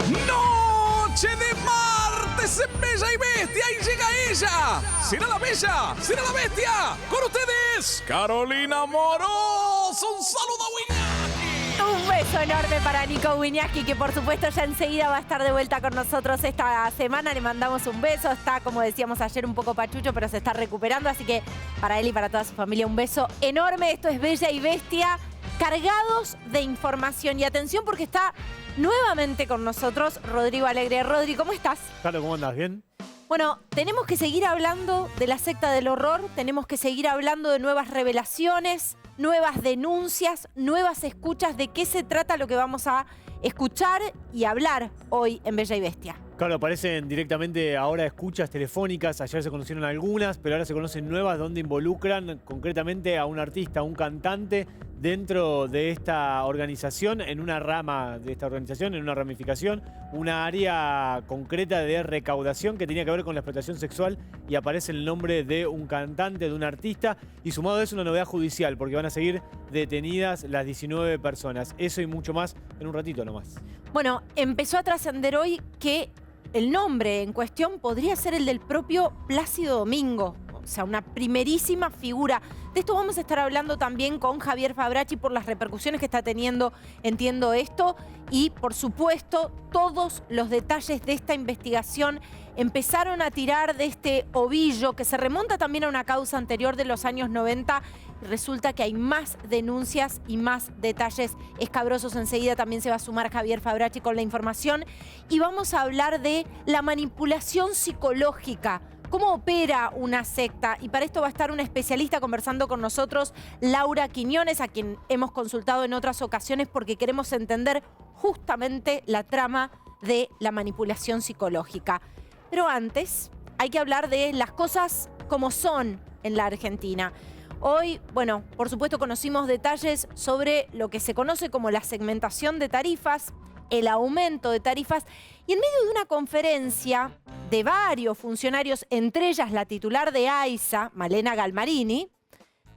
Noche de martes en Bella y Bestia y llega ella. ¿Será la Bella? ¿Será la Bestia? Con ustedes, Carolina Moroz. Un saludo a Wiñaski. Un beso enorme para Nico Wiñaski, que por supuesto ya enseguida va a estar de vuelta con nosotros esta semana. Le mandamos un beso. Está, como decíamos ayer, un poco pachucho, pero se está recuperando. Así que para él y para toda su familia, un beso enorme. Esto es Bella y Bestia, cargados de información. Y atención, porque está nuevamente con nosotros Rodrigo Alegre. Rodri, ¿cómo estás? Claro, ¿cómo andas? ¿Bien? Bueno, tenemos que seguir hablando de la secta del horror, tenemos que seguir hablando de nuevas revelaciones, nuevas denuncias, nuevas escuchas. ¿De qué se trata lo que vamos a escuchar y hablar hoy en Bella y Bestia? Claro, aparecen directamente ahora escuchas telefónicas. Ayer se conocieron algunas, pero ahora se conocen nuevas donde involucran concretamente a un artista, a un cantante dentro de esta organización, en una rama de esta organización, en una ramificación, una área concreta de recaudación que tenía que ver con la explotación sexual, y aparece el nombre de un cantante, de un artista, y sumado a eso una novedad judicial, porque van a seguir detenidas las 19 personas. Eso y mucho más en un ratito nomás. Bueno, empezó a trascender hoy que el nombre en cuestión podría ser el del propio Plácido Domingo, o sea, una primerísima figura. De esto vamos a estar hablando también con Javier Fabracci por las repercusiones que está teniendo, entiendo esto, y por supuesto todos los detalles de esta investigación empezaron a tirar de este ovillo que se remonta también a una causa anterior de los años 90. Resulta que hay más denuncias y más detalles escabrosos. Enseguida también se va a sumar Javier Fabracci con la información y vamos a hablar de la manipulación psicológica. ¿Cómo opera una secta? Y para esto va a estar una especialista conversando con nosotros, Laura Quiñones, a quien hemos consultado en otras ocasiones porque queremos entender justamente la trama de la manipulación psicológica. Pero antes hay que hablar de las cosas como son en la Argentina. Hoy, bueno, por supuesto conocimos detalles sobre lo que se conoce como la segmentación de tarifas, el aumento de tarifas, y en medio de una conferencia de varios funcionarios, entre ellas la titular de AISA, Malena Galmarini,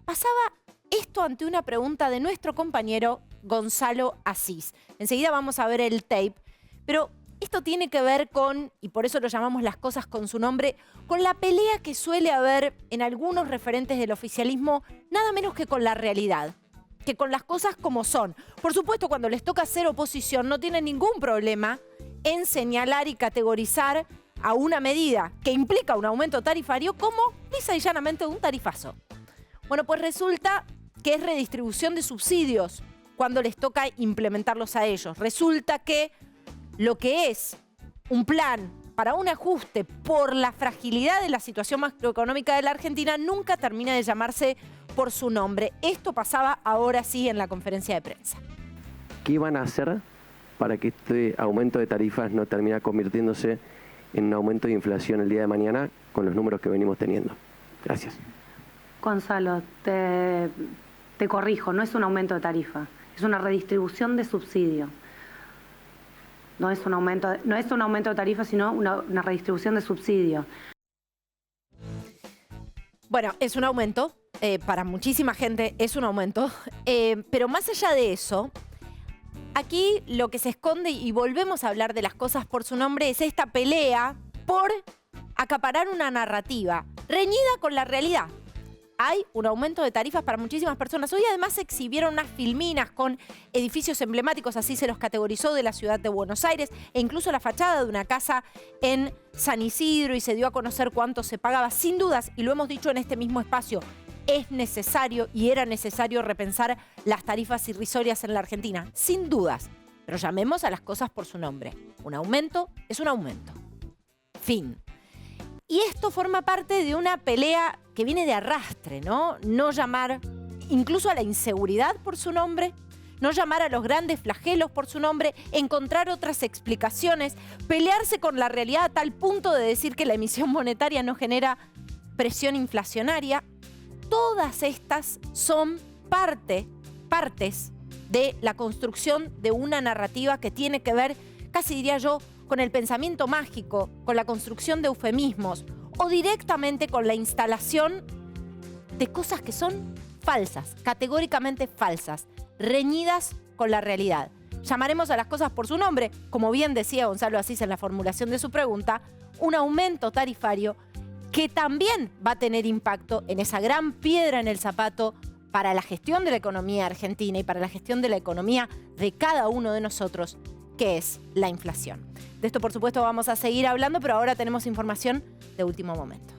pasaba esto ante una pregunta de nuestro compañero Gonzalo Asís. Enseguida vamos a ver el tape, pero esto tiene que ver con, y por eso lo llamamos las cosas con su nombre, con la pelea que suele haber en algunos referentes del oficialismo, nada menos que con la realidad, que con las cosas como son. Por supuesto, cuando les toca hacer oposición, no tienen ningún problema en señalar y categorizar a una medida que implica un aumento tarifario como lisa y llanamente un tarifazo. Bueno, pues resulta que es redistribución de subsidios cuando les toca implementarlos a ellos. Resulta que lo que es un plan para un ajuste por la fragilidad de la situación macroeconómica de la Argentina nunca termina de llamarse por su nombre. Esto pasaba ahora sí en la conferencia de prensa. ¿Qué van a hacer para que este aumento de tarifas no termine convirtiéndose en un aumento de inflación el día de mañana con los números que venimos teniendo? Gracias. Gonzalo, te corrijo, no es un aumento de tarifa, es una redistribución de subsidio. No es un aumento de tarifa, sino una redistribución de subsidio. Bueno, es un aumento, para muchísima gente es un aumento, pero más allá de eso, aquí lo que se esconde, y volvemos a hablar de las cosas por su nombre, es esta pelea por acaparar una narrativa reñida con la realidad. Hay un aumento de tarifas para muchísimas personas. Hoy además se exhibieron unas filminas con edificios emblemáticos, así se los categorizó, de la ciudad de Buenos Aires, e incluso la fachada de una casa en San Isidro, y se dio a conocer cuánto se pagaba. Sin dudas, y lo hemos dicho en este mismo espacio, es necesario y era necesario repensar las tarifas irrisorias en la Argentina. Sin dudas. Pero llamemos a las cosas por su nombre. Un aumento es un aumento. Fin. Y esto forma parte de una pelea que viene de arrastre, ¿no? No llamar incluso a la inseguridad por su nombre, no llamar a los grandes flagelos por su nombre, encontrar otras explicaciones, pelearse con la realidad a tal punto de decir que la emisión monetaria no genera presión inflacionaria. Todas estas son partes de la construcción de una narrativa que tiene que ver, casi diría yo, con el pensamiento mágico, con la construcción de eufemismos o directamente con la instalación de cosas que son falsas, categóricamente falsas, reñidas con la realidad. llamaremos a las cosas por su nombre, como bien decía Gonzalo Asís en la formulación de su pregunta, un aumento tarifario que también va a tener impacto en esa gran piedra en el zapato para la gestión de la economía argentina y para la gestión de la economía de cada uno de nosotros, que es la inflación. De esto, por supuesto, vamos a seguir hablando, pero ahora tenemos información de último momento.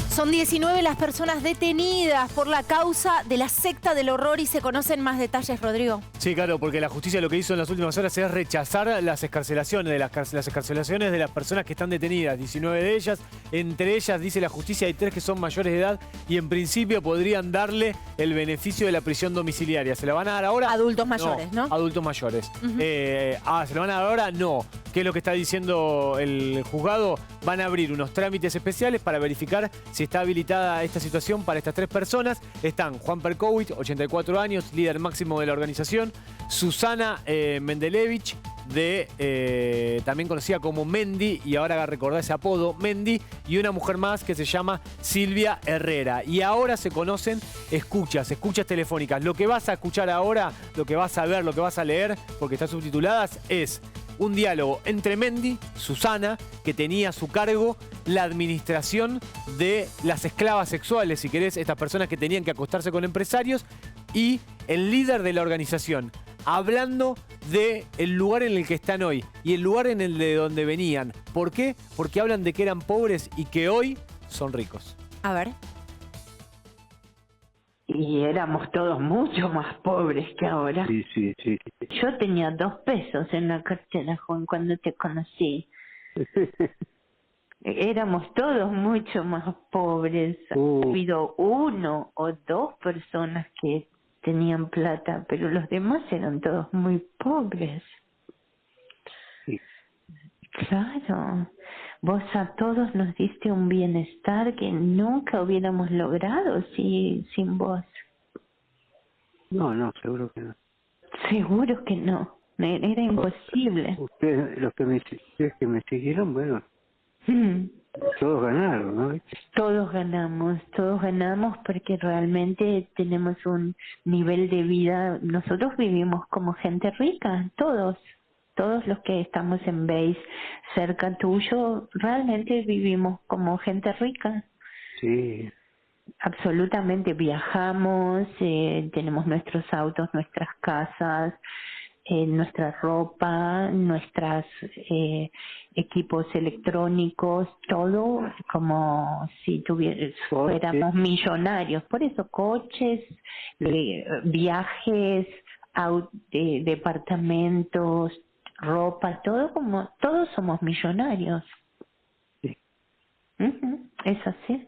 Son 19 las personas detenidas por la causa de la secta del horror y se conocen más detalles, Rodrigo. Sí, claro, porque la justicia lo que hizo en las últimas horas es rechazar las excarcelaciones, las excarcelaciones de las personas que están detenidas, 19 de ellas. Entre ellas, dice la justicia, hay 3 que son mayores de edad y en principio podrían darle el beneficio de la prisión domiciliaria. ¿Se la van a dar ahora? Adultos mayores, ¿no? Adultos mayores. ¿Se la van a dar ahora? No. ¿Qué es lo que está diciendo el juzgado? Van a abrir unos trámites especiales para verificar si está habilitada esta situación para estas 3 personas. Están Juan Perkowitz, 84 años, líder máximo de la organización. Susana Mendelevich, también conocida como Mendy, y ahora recordá ese apodo, Mendy, y una mujer más que se llama Silvia Herrera. Y ahora se conocen escuchas telefónicas. Lo que vas a escuchar ahora, lo que vas a ver, lo que vas a leer, porque están subtituladas, es un diálogo entre Mendy, Susana, que tenía a su cargo la administración de las esclavas sexuales, si querés, estas personas que tenían que acostarse con empresarios, y el líder de la organización, hablando del lugar en el que están hoy y el lugar en el de donde venían. ¿Por qué? Porque hablan de que eran pobres y que hoy son ricos. A ver. Y éramos todos mucho más pobres que ahora. Sí. Yo tenía 2 pesos en la cartera, Juan, cuando te conocí. Éramos todos mucho más pobres. Ha habido 1 o 2 personas que tenían plata, pero los demás eran todos muy pobres. Sí. Claro. Vos a todos nos diste un bienestar que nunca hubiéramos logrado sin vos. No, seguro que no. Seguro que no. Era imposible. Ustedes, los que me siguieron, bueno, todos ganaron, ¿no? Todos ganamos porque realmente tenemos un nivel de vida. Nosotros vivimos como gente rica, todos los que estamos en base cerca tuyo, realmente vivimos como gente rica. Sí. Absolutamente, viajamos, tenemos nuestros autos, nuestras casas, nuestra ropa, nuestros equipos electrónicos, todo como si fuéramos millonarios. Por eso coches, viajes, departamentos, ropa, todos somos millonarios. Sí. Es así.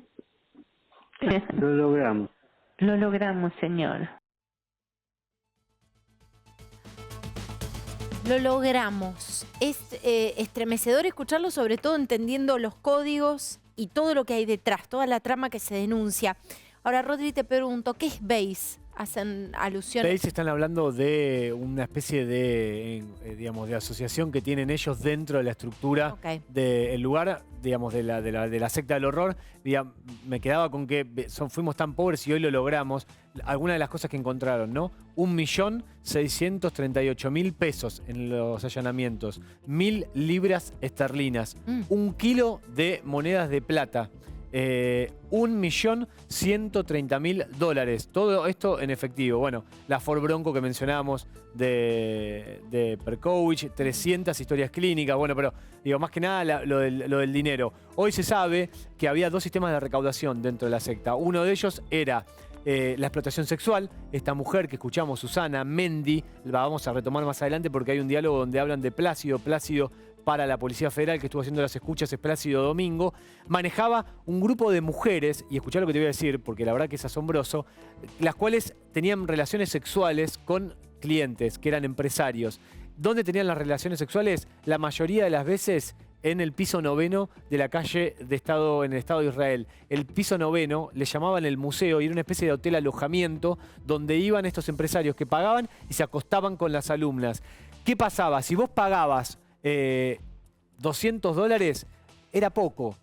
Lo logramos. Lo logramos, señor. Lo logramos. Es estremecedor escucharlo, sobre todo entendiendo los códigos y todo lo que hay detrás, toda la trama que se denuncia. Ahora, Rodri, te pregunto, ¿qué es BASE? Hacen alusión. BASE están hablando de una especie de, digamos, de asociación que tienen ellos dentro de la estructura del lugar, digamos, de la secta del horror. Me quedaba con que fuimos tan pobres y hoy lo logramos. Algunas de las cosas que encontraron, ¿no? 1.638.000 pesos en los allanamientos, 1.000 libras esterlinas, 1 kilo de monedas de plata. 1.130.000 dólares. Todo esto en efectivo. Bueno, la Ford Bronco que mencionábamos de Perkowitz, 300 historias clínicas. Bueno, pero digo, más que nada lo del dinero. Hoy se sabe que había 2 sistemas de recaudación dentro de la secta. Uno de ellos era la explotación sexual. Esta mujer que escuchamos, Susana Mendy, la vamos a retomar más adelante porque hay un diálogo donde hablan de Plácido para la Policía Federal, que estuvo haciendo las escuchas, es Plácido Domingo, manejaba un grupo de mujeres, y escuchá lo que te voy a decir, porque la verdad que es asombroso, las cuales tenían relaciones sexuales con clientes, que eran empresarios, ¿dónde tenían las relaciones sexuales? La mayoría de las veces en el piso 9 de la calle en el Estado de Israel. El piso 9 le llamaban el museo y era una especie de hotel alojamiento donde iban estos empresarios que pagaban y se acostaban con las alumnas. ¿Qué pasaba? Si vos pagabas $200, era poco.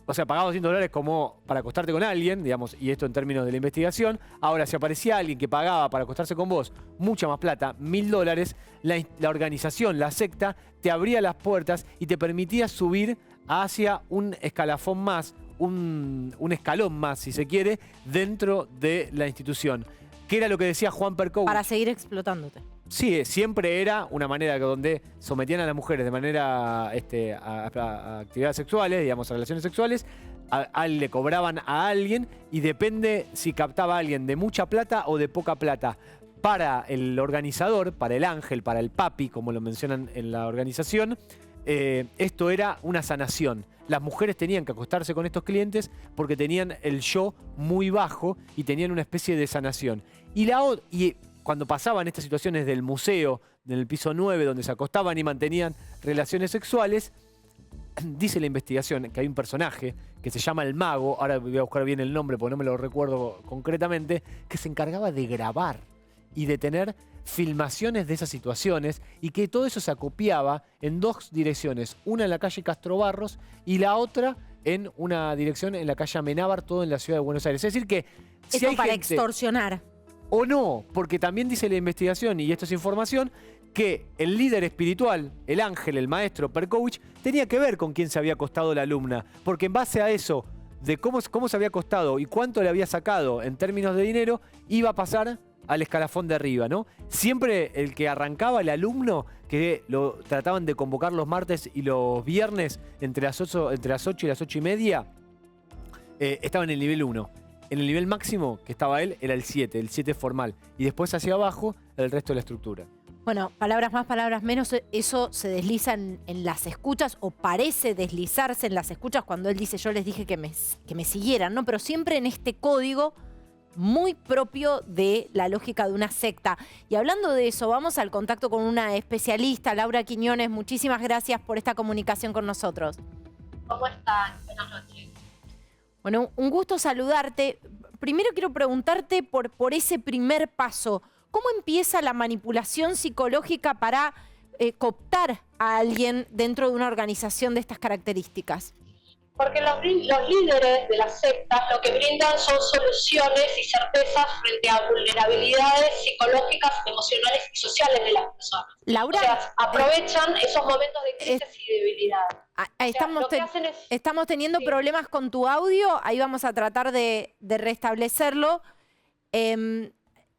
O sea, pagabas $200 como para acostarte con alguien, digamos, y esto en términos de la investigación. Ahora, si aparecía alguien que pagaba para acostarse con vos mucha más plata, $1000, la organización, la secta, te abría las puertas y te permitía subir hacia un escalafón más, un escalón más, si se quiere, dentro de la institución. ¿Qué era lo que decía Juan Perkovic? Para seguir explotándote. Sí, siempre era una manera donde sometían a las mujeres de manera a actividades sexuales, digamos, a relaciones sexuales, le cobraban a alguien y depende si captaba a alguien de mucha plata o de poca plata. Para el organizador, para el ángel, para el papi, como lo mencionan en la organización, esto era una sanación. Las mujeres tenían que acostarse con estos clientes porque tenían el yo muy bajo y tenían una especie de sanación. Y cuando pasaban estas situaciones del museo, del piso 9, donde se acostaban y mantenían relaciones sexuales, dice la investigación que hay un personaje que se llama el mago, ahora voy a buscar bien el nombre porque no me lo recuerdo concretamente, que se encargaba de grabar y de tener filmaciones de esas situaciones y que todo eso se acopiaba en dos direcciones, una en la calle Castro Barros y la otra en una dirección en la calle Amenábar, todo en la ciudad de Buenos Aires. Es decir que si Esto hay para gente, extorsionar. o no, porque también dice la investigación, y esto es información, que el líder espiritual, el ángel, el maestro Perkovic, tenía que ver con quién se había acostado la alumna, porque en base a eso, de cómo se había acostado y cuánto le había sacado en términos de dinero, iba a pasar al escalafón de arriba, ¿no? Siempre el que arrancaba, el alumno, que lo trataban de convocar los martes y los viernes entre las 8 y las 8:30, estaba en el nivel 1. En el nivel máximo que estaba él era el 7 formal. Y después hacia abajo el resto de la estructura. Bueno, palabras más, palabras menos, eso se desliza en las escuchas o parece deslizarse en las escuchas cuando él dice yo les dije que me siguieran, ¿no? Pero siempre en este código muy propio de la lógica de una secta. Y hablando de eso, vamos al contacto con una especialista, Laura Quiñones. Muchísimas gracias por esta comunicación con nosotros. ¿Cómo están? Buenas noches. Bueno, un gusto saludarte. Primero quiero preguntarte por ese primer paso. ¿Cómo empieza la manipulación psicológica para cooptar a alguien dentro de una organización de estas características? Porque los líderes de las sectas lo que brindan son soluciones y certezas frente a vulnerabilidades psicológicas, emocionales y sociales de las personas. Laura, o sea, aprovechan esos momentos de crisis y debilidad. Estamos teniendo problemas con tu audio, ahí vamos a tratar de restablecerlo.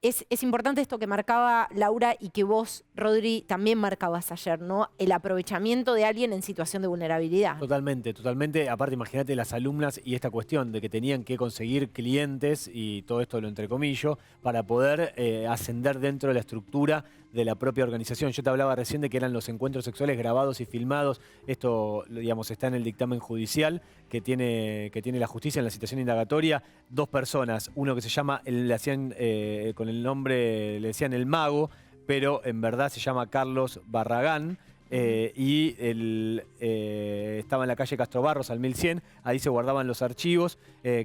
Es importante esto que marcaba Laura y que vos, Rodri, también marcabas ayer, ¿no? El aprovechamiento de alguien en situación de vulnerabilidad. Totalmente, totalmente. Aparte, imagínate las alumnas y esta cuestión de que tenían que conseguir clientes, y todo esto lo entrecomillo, para poder ascender dentro de la estructura de la propia organización. Yo te hablaba recién de que eran los encuentros sexuales grabados y filmados. Esto, digamos, está en el dictamen judicial que tiene la justicia en la citación indagatoria. 2 personas, uno que se llama, le hacían con el nombre, le decían el mago, pero en verdad se llama Carlos Barragán. Y él estaba en la calle Castro Barros al 1100, ahí se guardaban los archivos,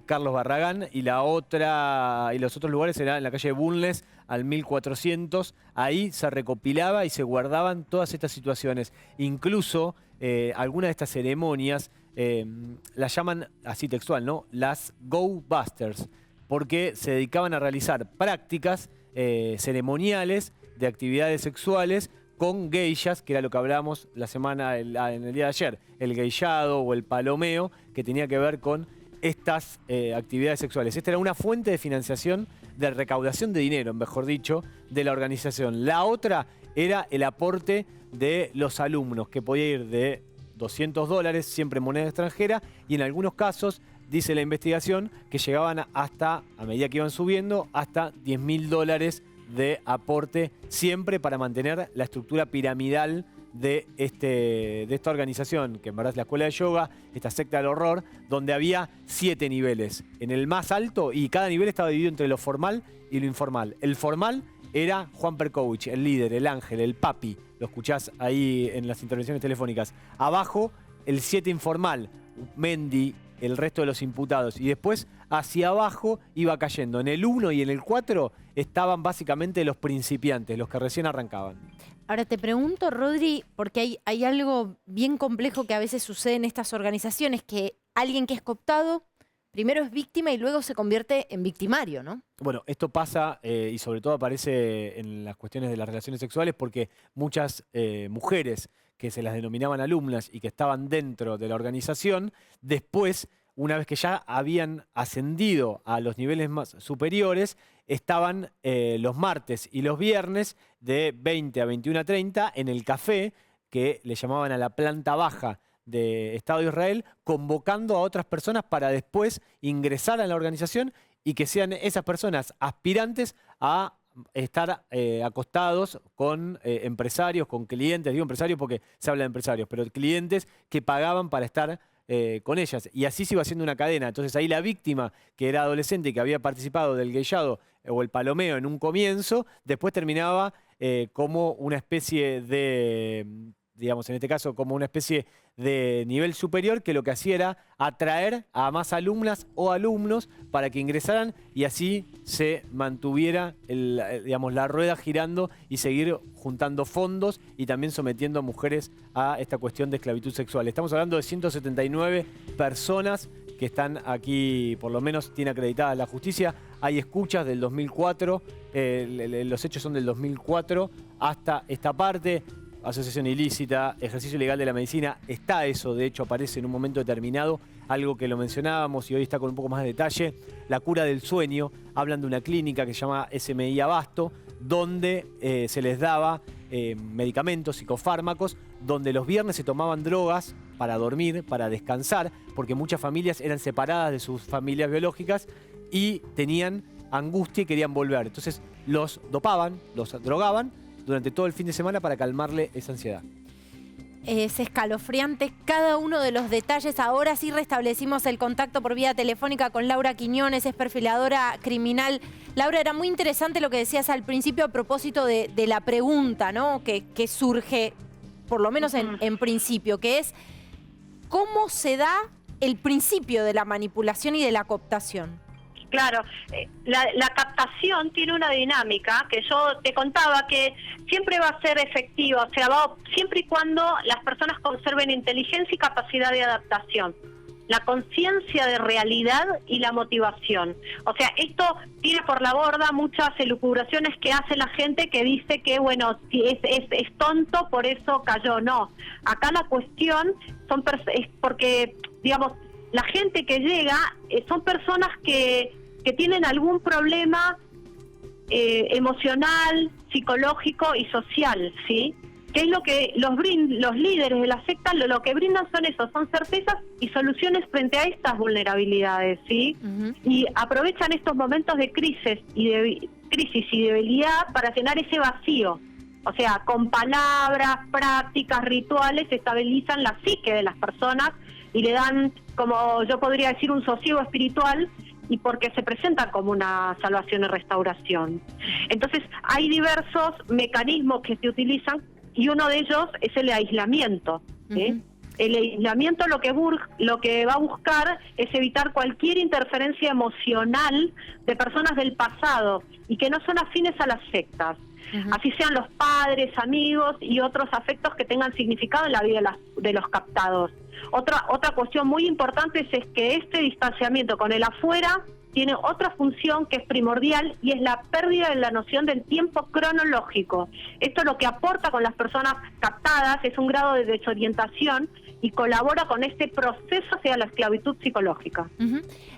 Carlos Barragán, y los otros lugares eran en la calle Bulnes al 1400, ahí se recopilaba y se guardaban todas estas situaciones. Incluso algunas de estas ceremonias las llaman así textual, ¿no? Las Go Busters, porque se dedicaban a realizar prácticas ceremoniales de actividades sexuales con geishas, que era lo que hablábamos en el día de ayer, el geishado o el palomeo, que tenía que ver con estas actividades sexuales. Esta era una fuente de financiación, de recaudación de dinero, mejor dicho, de la organización. La otra era el aporte de los alumnos, que podía ir de $200, siempre en moneda extranjera, y en algunos casos, dice la investigación, que llegaban hasta, a medida que iban subiendo, hasta $10.000 de aporte, siempre para mantener la estructura piramidal de esta organización, que en verdad es la escuela de yoga, esta secta del horror, donde había 7 niveles. En el más alto, y cada nivel estaba dividido entre lo formal y lo informal. El formal era Juan Perkovich, el líder, el ángel, el papi. Lo escuchás ahí en las intervenciones telefónicas. Abajo, el 7 informal, Mendy, el resto de los imputados. Y después, hacia abajo, iba cayendo. En el 1 y en el 4 estaban básicamente los principiantes, los que recién arrancaban. Ahora te pregunto, Rodri, porque hay algo bien complejo que a veces sucede en estas organizaciones, que alguien que es cooptado primero es víctima y luego se convierte en victimario, ¿no? Bueno, esto pasa y sobre todo aparece en las cuestiones de las relaciones sexuales porque muchas mujeres que se las denominaban alumnas y que estaban dentro de la organización, después, una vez que ya habían ascendido a los niveles más superiores, estaban los martes y los viernes de 20 a 21:30 en el café que le llamaban a la planta baja de Estado de Israel, convocando a otras personas para después ingresar a la organización y que sean esas personas aspirantes a estar acostados con empresarios, con clientes, digo empresarios porque se habla de empresarios, pero clientes que pagaban para estar con ellas. Y así se iba haciendo una cadena. Entonces ahí la víctima, que era adolescente y que había participado del gayado o el palomeo en un comienzo, después terminaba como una especie de, digamos, en este caso, como una especie de nivel superior que lo que hacía era atraer a más alumnas o alumnos para que ingresaran y así se mantuviera digamos, la rueda girando y seguir juntando fondos y también sometiendo a mujeres a esta cuestión de esclavitud sexual. Estamos hablando de 179 personas que están aquí, por lo menos tiene acreditada la justicia. Hay escuchas del 2004, los hechos son del 2004 hasta esta parte. Asociación ilícita, ejercicio ilegal de la medicina, está eso, de hecho aparece en un momento determinado, algo que lo mencionábamos y hoy está con un poco más de detalle, la cura del sueño, hablan de una clínica que se llama SMI Abasto, donde se les daba medicamentos, psicofármacos, donde los viernes se tomaban drogas para dormir, para descansar, porque muchas familias eran separadas de sus familias biológicas y tenían angustia y querían volver. Entonces los dopaban, los drogaban, durante todo el fin de semana para calmarle esa ansiedad. Es escalofriante cada uno de los detalles. Ahora sí restablecimos el contacto por vía telefónica con Laura Quiñones, es perfiladora criminal. Laura, era muy interesante lo que decías al principio a propósito de la pregunta, ¿no? que surge, por lo menos en principio, que es ¿cómo se da el principio de la manipulación y de la cooptación? Claro, la captación tiene una dinámica que yo te contaba que siempre va a ser efectiva, o sea, siempre y cuando las personas conserven inteligencia y capacidad de adaptación, la conciencia de realidad y la motivación. O sea, esto tira por la borda muchas elucubraciones que hace la gente que dice que, bueno, si es tonto, por eso cayó. No, acá la cuestión es porque, digamos, la gente que llega son personas que tienen algún problema emocional, psicológico y social, ¿sí? Que es lo que los líderes de la secta lo que brindan son eso, son certezas y soluciones frente a estas vulnerabilidades, ¿sí? Y aprovechan estos momentos de crisis y debilidad para llenar ese vacío. O sea, con palabras, prácticas, rituales, estabilizan la psique de las personas y le dan, como yo podría decir, un sosiego espiritual, y porque se presenta como una salvación y restauración. Entonces, hay diversos mecanismos que se utilizan y uno de ellos es el aislamiento, ¿sí? El aislamiento lo que va a buscar es evitar cualquier interferencia emocional de personas del pasado y que no son afines a las sectas. Así sean los padres, amigos y otros afectos que tengan significado en la vida de los captados. Otra cuestión muy importante es que este distanciamiento con el afuera tiene otra función que es primordial y es la pérdida de la noción del tiempo cronológico. Esto lo que aporta con las personas captadas es un grado de desorientación y colabora con este proceso hacia la esclavitud psicológica.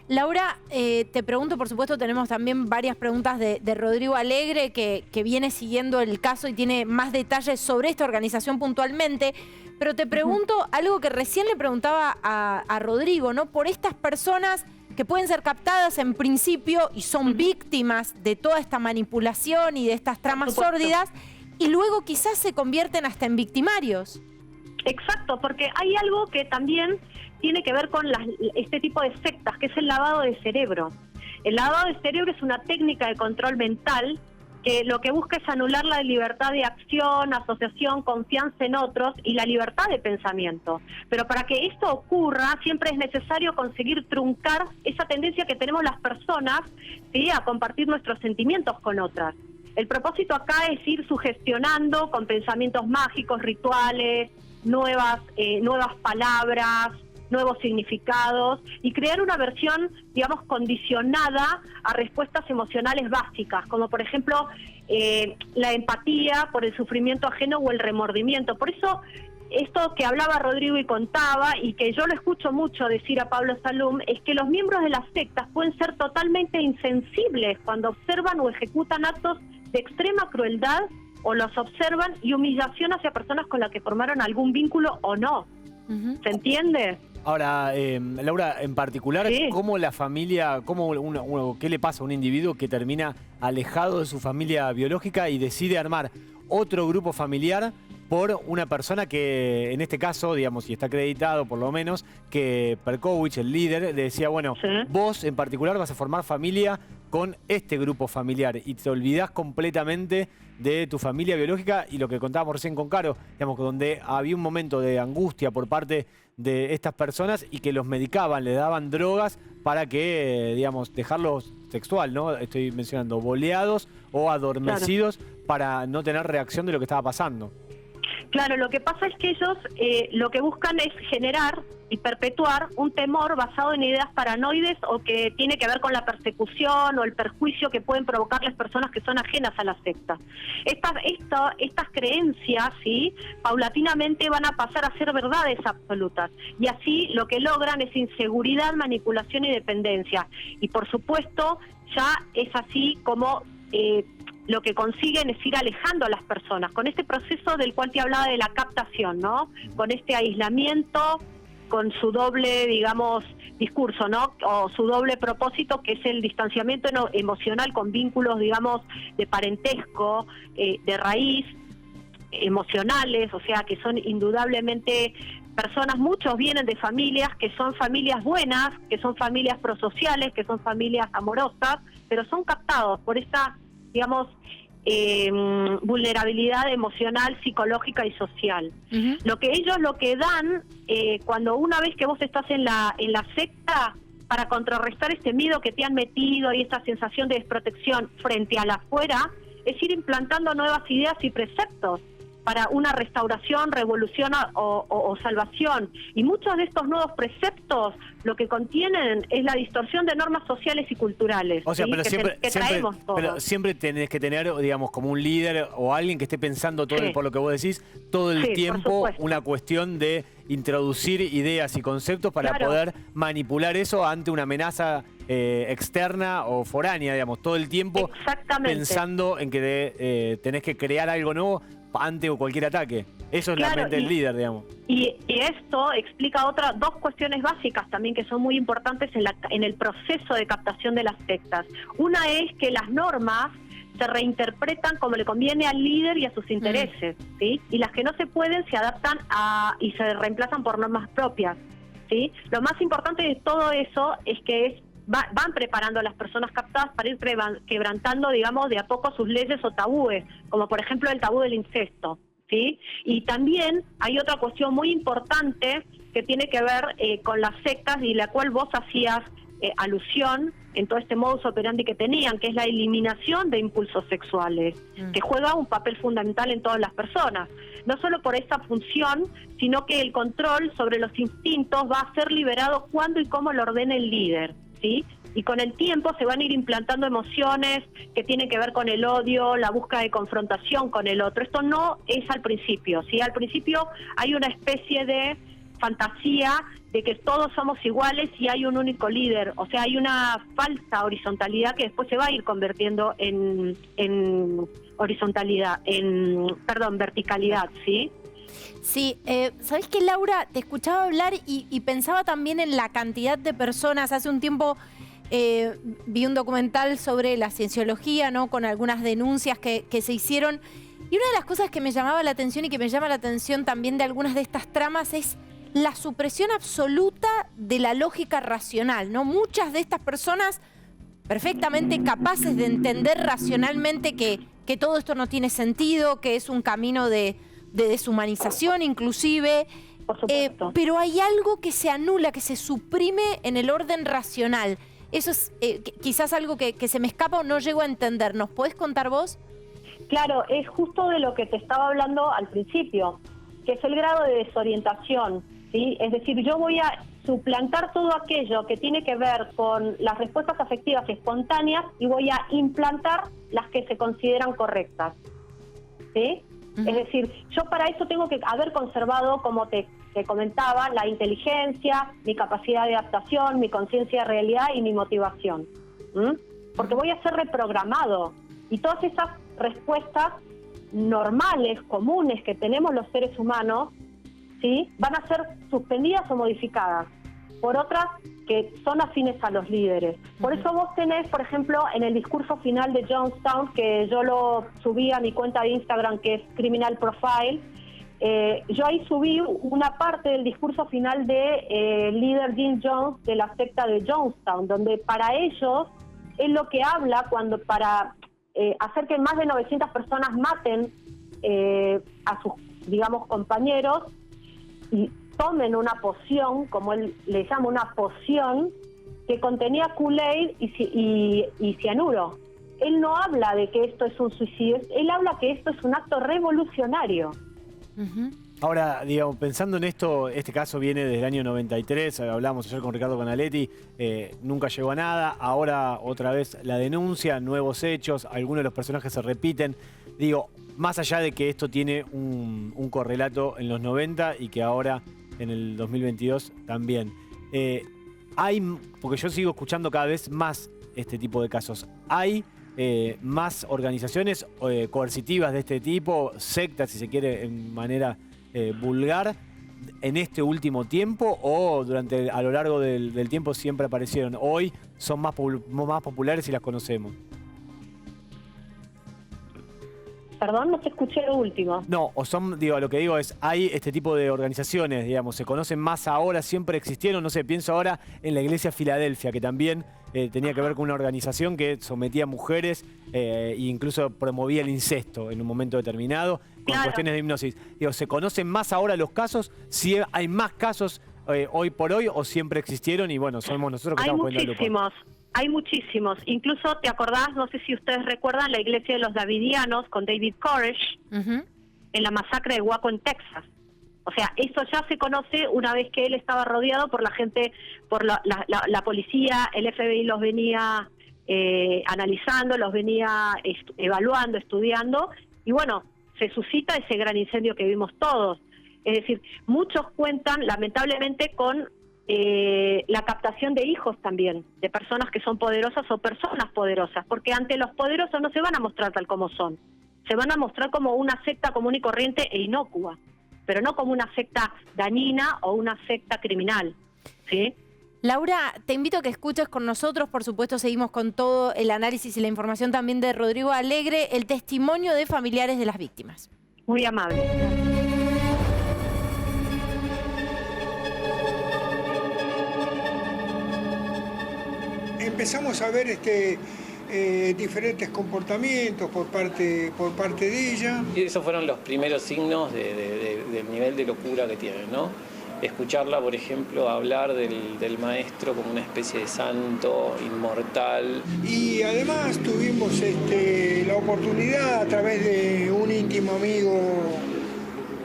Laura, te pregunto, por supuesto, tenemos también varias preguntas de Rodrigo Alegre, que viene siguiendo el caso y tiene más detalles sobre esta organización puntualmente, pero te pregunto algo que recién le preguntaba a Rodrigo, ¿no? Por estas personas que pueden ser captadas en principio y son víctimas de toda esta manipulación y de estas tramas sórdidas, y luego quizás se convierten hasta en victimarios. Exacto, porque hay algo que también tiene que ver con este tipo de sectas, que es el lavado de cerebro. El lavado de cerebro es una técnica de control mental que lo que busca es anular la libertad de acción, asociación, confianza en otros y la libertad de pensamiento. Pero para que esto ocurra, siempre es necesario conseguir truncar esa tendencia que tenemos las personas, ¿sí?, a compartir nuestros sentimientos con otras. El propósito acá es ir sugestionando con pensamientos mágicos, rituales, nuevas palabras, nuevos significados y crear una versión, digamos, condicionada a respuestas emocionales básicas, como por ejemplo la empatía por el sufrimiento ajeno o el remordimiento. Por eso esto que hablaba Rodrigo y contaba, y que yo lo escucho mucho decir a Pablo Salum, es que los miembros de las sectas pueden ser totalmente insensibles cuando observan o ejecutan actos de extrema crueldad o los observan y humillación hacia personas con las que formaron algún vínculo o no. ¿Se entiende? Ahora, Laura, en particular, Sí. ¿cómo la familia, qué le pasa a un individuo que termina alejado de su familia biológica y decide armar otro grupo familiar por una persona que, en este caso, digamos, y está acreditado por lo menos, que Perkovich, el líder, le decía, bueno, Sí. vos en particular vas a formar familia con este grupo familiar y te olvidás completamente de tu familia biológica y lo que contábamos recién con Caro, digamos, donde había un momento de angustia por parte de estas personas y que los medicaban, les daban drogas para que, digamos, dejarlos sexual, ¿no? Estoy mencionando boleados o adormecidos para no tener reacción de lo que estaba pasando. Claro, lo que pasa es que ellos lo que buscan es generar y perpetuar un temor basado en ideas paranoides o que tiene que ver con la persecución o el perjuicio que pueden provocar las personas que son ajenas a la secta. Estas creencias, ¿sí?, paulatinamente van a pasar a ser verdades absolutas y así lo que logran es inseguridad, manipulación y dependencia. Y por supuesto ya es así como lo que consiguen es ir alejando a las personas con este proceso del cual te hablaba de la captación, ¿no? Con este aislamiento, con su doble, digamos, discurso, ¿no? O su doble propósito, que es el distanciamiento emocional con vínculos, digamos, de parentesco, de raíz, emocionales, o sea, que son indudablemente personas, muchos vienen de familias que son familias buenas, que son familias prosociales, que son familias amorosas, pero son captados por esta, digamos, vulnerabilidad emocional, psicológica y social. Lo que ellos dan, cuando una vez que vos estás en la secta, para contrarrestar este miedo que te han metido y esta sensación de desprotección frente a la afuera, es ir implantando nuevas ideas y preceptos para una restauración, revolución o salvación. Y muchos de estos nuevos preceptos lo que contienen es la distorsión de normas sociales y culturales. O sea, ¿sí? que traemos todos. pero siempre tenés que tener, digamos, como un líder o alguien que esté pensando todo, Sí. por lo que vos decís, todo el Sí, por tiempo, supuesto. una cuestión de introducir ideas y conceptos para Claro. poder manipular eso ante una amenaza externa o foránea, digamos, todo el tiempo Exactamente. pensando en que tenés que crear algo nuevo ante cualquier ataque. Eso es la Claro, mente del líder, digamos. Y esto explica dos cuestiones básicas también que son muy importantes en el proceso de captación de las sectas. Una es que las normas se reinterpretan como le conviene al líder y a sus intereses, ¿sí? Y las que no se pueden se adaptan y se reemplazan por normas propias, ¿sí? Lo más importante de todo eso es que van preparando a las personas captadas para ir quebrantando, digamos, de a poco sus leyes o tabúes, como por ejemplo el tabú del incesto, ¿sí? Y también hay otra cuestión muy importante que tiene que ver con las sectas y la cual vos hacías alusión en todo este modus operandi que tenían, que es la eliminación de impulsos sexuales, que juega un papel fundamental en todas las personas. No solo por esta función, sino que el control sobre los instintos va a ser liberado cuando y cómo lo ordene el líder, ¿sí? Y con el tiempo se van a ir implantando emociones que tienen que ver con el odio, la búsqueda de confrontación con el otro. Esto no es al principio, ¿sí? Al principio hay una especie de fantasía de que todos somos iguales y hay un único líder. O sea, hay una falsa horizontalidad que después se va a ir convirtiendo en verticalidad, ¿sí? Sí, ¿sabés qué, Laura? Te escuchaba hablar y pensaba también en la cantidad de personas. Hace un tiempo vi un documental sobre la cienciología, ¿no? Con algunas denuncias que se hicieron. Y una de las cosas que me llamaba la atención y que me llama la atención también de algunas de estas tramas es la supresión absoluta de la lógica racional, ¿no? Muchas de estas personas perfectamente capaces de entender racionalmente que que todo esto no tiene sentido, que es un camino de deshumanización inclusive. Por supuesto. Pero hay algo que se anula, que se suprime en el orden racional. Eso es quizás algo que se me escapa o no llego a entender. ¿Nos podés contar vos? Claro, es justo de lo que te estaba hablando al principio, que es el grado de desorientación, ¿sí? Es decir, yo voy a suplantar todo aquello que tiene que ver con las respuestas afectivas espontáneas y voy a implantar las que se consideran correctas, ¿sí? Es decir, yo para eso tengo que haber conservado, como te comentaba, la inteligencia, mi capacidad de adaptación, mi conciencia de realidad y mi motivación. Porque voy a ser reprogramado. Y todas esas respuestas normales, comunes que tenemos los seres humanos, ¿sí?, van a ser suspendidas o modificadas por otras que son afines a los líderes. Por eso vos tenés, por ejemplo, en el discurso final de Jonestown, que yo lo subí a mi cuenta de Instagram, que es Criminal Profile, yo ahí subí una parte del discurso final de líder Jim Jones de la secta de Jonestown, donde para ellos es lo que habla cuando para hacer que más de 900 personas maten a sus, digamos, compañeros y tomen una poción, como él le llama, una poción que contenía Kool-Aid y cianuro. Él no habla de que esto es un suicidio, él habla que esto es un acto revolucionario. Ahora, digamos, pensando en esto, este caso viene desde el año 93, hablamos ayer con Ricardo Canaletti, nunca llegó a nada, ahora otra vez la denuncia, nuevos hechos, algunos de los personajes se repiten. Digo, más allá de que esto tiene un correlato en los 90 y que ahora en el 2022 también. Porque yo sigo escuchando cada vez más este tipo de casos, ¿hay más organizaciones coercitivas de este tipo, sectas si se quiere en manera vulgar, en este último tiempo o a lo largo del tiempo siempre aparecieron? Hoy son más populares y las conocemos. Perdón, no te escuché lo último. No, lo que digo es, hay este tipo de organizaciones, digamos, se conocen más ahora, siempre existieron, no sé, pienso ahora en la Iglesia Filadelfia, que también tenía que ver con una organización que sometía a mujeres e incluso promovía el incesto en un momento determinado, con cuestiones de hipnosis. Digo, ¿se conocen más ahora los casos? ¿Si hay más casos hoy por hoy o siempre existieron y bueno, somos nosotros que estamos poniendo el lupa? Hay muchísimos. Incluso, ¿te acordás? No sé si ustedes recuerdan la iglesia de los Davidianos con David Koresh en la masacre de Waco en Texas. O sea, eso ya se conoce una vez que él estaba rodeado por la gente, por la policía, el FBI los venía analizando, los venía evaluando, estudiando, y bueno, se suscita ese gran incendio que vimos todos. Es decir, muchos cuentan, lamentablemente, con la captación de hijos también, de personas que son poderosas o personas poderosas, porque ante los poderosos no se van a mostrar tal como son, se van a mostrar como una secta común y corriente e inocua, pero no como una secta dañina o una secta criminal, ¿sí? Laura, te invito a que escuches con nosotros, por supuesto seguimos con todo el análisis y la información también de Rodrigo Alegre, el testimonio de familiares de las víctimas. Muy amable. Empezamos a ver diferentes comportamientos por parte de ella. Y esos fueron los primeros signos del nivel de locura que tiene, ¿no? Escucharla, por ejemplo, hablar del maestro como una especie de santo inmortal. Y además tuvimos la oportunidad a través de un íntimo amigo,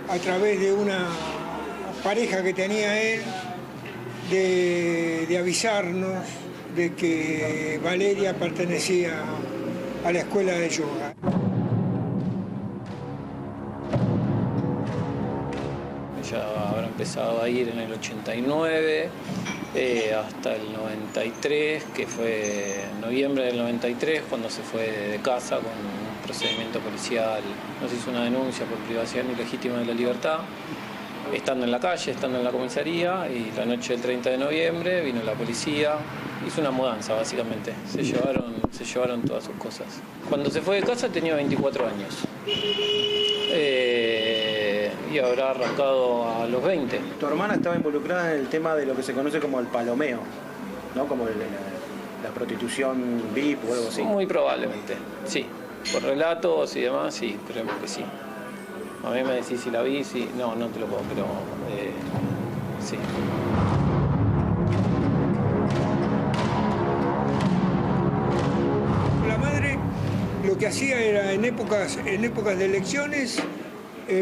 a través de una pareja que tenía él, de avisarnos de que Valeria pertenecía a la escuela de yoga. Ella habrá empezado a ir en el 89 hasta el 93, que fue en noviembre del 93, cuando se fue de casa con un procedimiento policial. Nos hizo una denuncia por privación ilegítima de la libertad, estando en la calle, estando en la comisaría, y la noche del 30 de noviembre vino la policía. Hizo una mudanza, básicamente. Se llevaron todas sus cosas. Cuando se fue de casa tenía 24 años. Y habrá arrancado a los 20. Tu hermana estaba involucrada en el tema de lo que se conoce como el palomeo, ¿no? Como la prostitución VIP o algo así. Muy probablemente, sí. Por relatos y demás, sí, creemos que sí. A mí me decís si la vi, sí. No, no te lo puedo, pero sí. La madre lo que hacía era en épocas de elecciones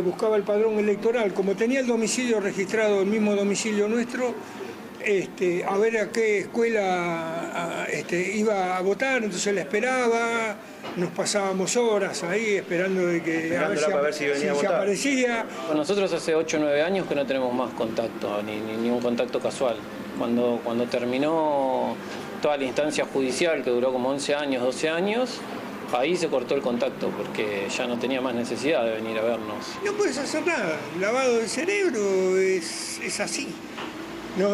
buscaba el padrón electoral. Como tenía el domicilio registrado, el mismo domicilio nuestro, a ver a qué escuela iba a votar, entonces la esperaba, nos pasábamos horas ahí esperando de que a ver si venía a votar. Aparecía. Bueno, nosotros hace 8 o 9 años que no tenemos más contacto, ni un contacto casual. Cuando terminó toda la instancia judicial, que duró como 11 años, 12 años, ahí se cortó el contacto porque ya no tenía más necesidad de venir a vernos. No puedes hacer nada, el lavado de cerebro es así. No,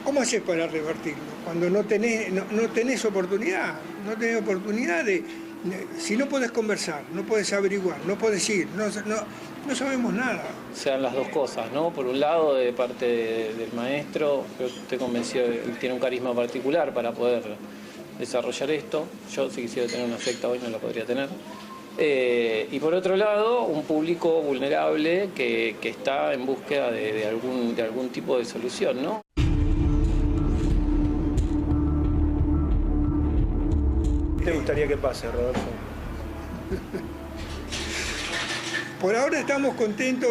¿cómo haces para revertirlo? Cuando no tenés oportunidad, si no podés conversar, no podés averiguar, no podés ir, no sabemos nada. Sean las dos cosas, ¿no? Por un lado, de parte del maestro, yo estoy convencido de que él tiene un carisma particular para poder desarrollar esto. Yo, si quisiera tener una secta hoy, no la podría tener. Y por otro lado, un público vulnerable que está en búsqueda de algún tipo de solución, ¿no? ¿Qué te gustaría que pase, Rodolfo? Por ahora estamos contentos.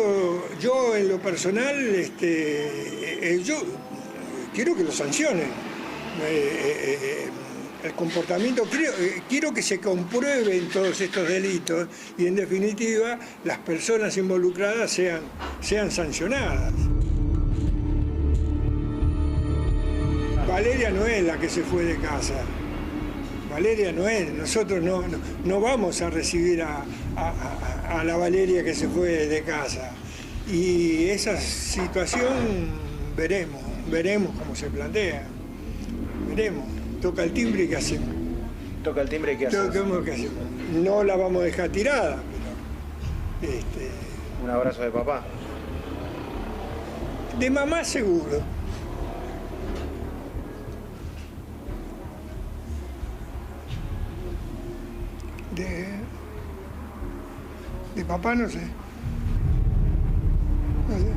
Yo, en lo personal, yo quiero que lo sancionen. El comportamiento, quiero que se comprueben todos estos delitos y, en definitiva, las personas involucradas sean sancionadas. Valeria no es la que se fue de casa. Valeria no es. Nosotros no vamos a recibir a la Valeria que se fue de casa. Y esa situación veremos cómo se plantea. Veremos. Toca el timbre y ¿qué hacemos? Toca el timbre y ¿qué hacemos? ¿Qué hacemos? No la vamos a dejar tirada, pero... Un abrazo de papá. De mamá seguro. De papá no sé. No sé.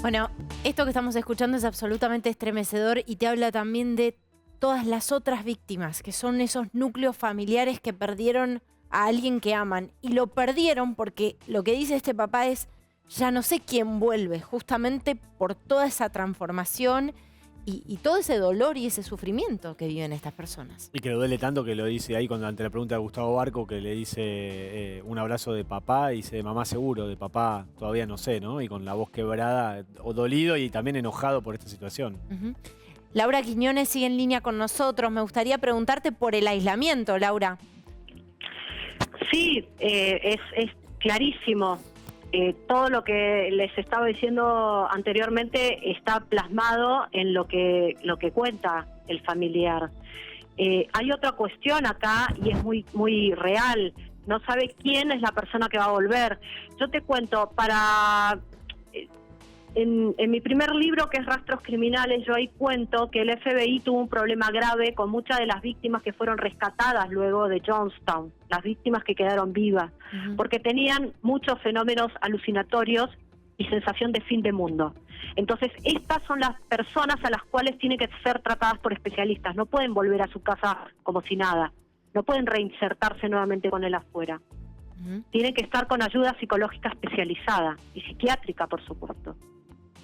Bueno, esto que estamos escuchando es absolutamente estremecedor y te habla también de todas las otras víctimas, que son esos núcleos familiares que perdieron a alguien que aman. Y lo perdieron porque lo que dice este papá es, ya no sé quién vuelve, justamente por toda esa transformación y todo ese dolor y ese sufrimiento que viven estas personas. Y que le duele tanto que lo dice ahí cuando ante la pregunta de Gustavo Barco, que le dice un abrazo de papá, y dice de mamá seguro, de papá todavía no sé, ¿no? Y con la voz quebrada, o dolido y también enojado por esta situación. Laura Quiñones sigue en línea con nosotros. Me gustaría preguntarte por el aislamiento, Laura. Sí, es clarísimo. Todo lo que les estaba diciendo anteriormente está plasmado en lo que cuenta el familiar. Hay otra cuestión acá y es muy real. No sabe quién es la persona que va a volver. Yo te cuento, en mi primer libro, que es Rastros Criminales, yo ahí cuento que el FBI tuvo un problema grave con muchas de las víctimas que fueron rescatadas luego de Jonestown, las víctimas que quedaron vivas, porque tenían muchos fenómenos alucinatorios y sensación de fin de mundo. Entonces, estas son las personas a las cuales tienen que ser tratadas por especialistas. No pueden volver a su casa como si nada. No pueden reinsertarse nuevamente con él afuera. Tienen que estar con ayuda psicológica especializada y psiquiátrica, por supuesto.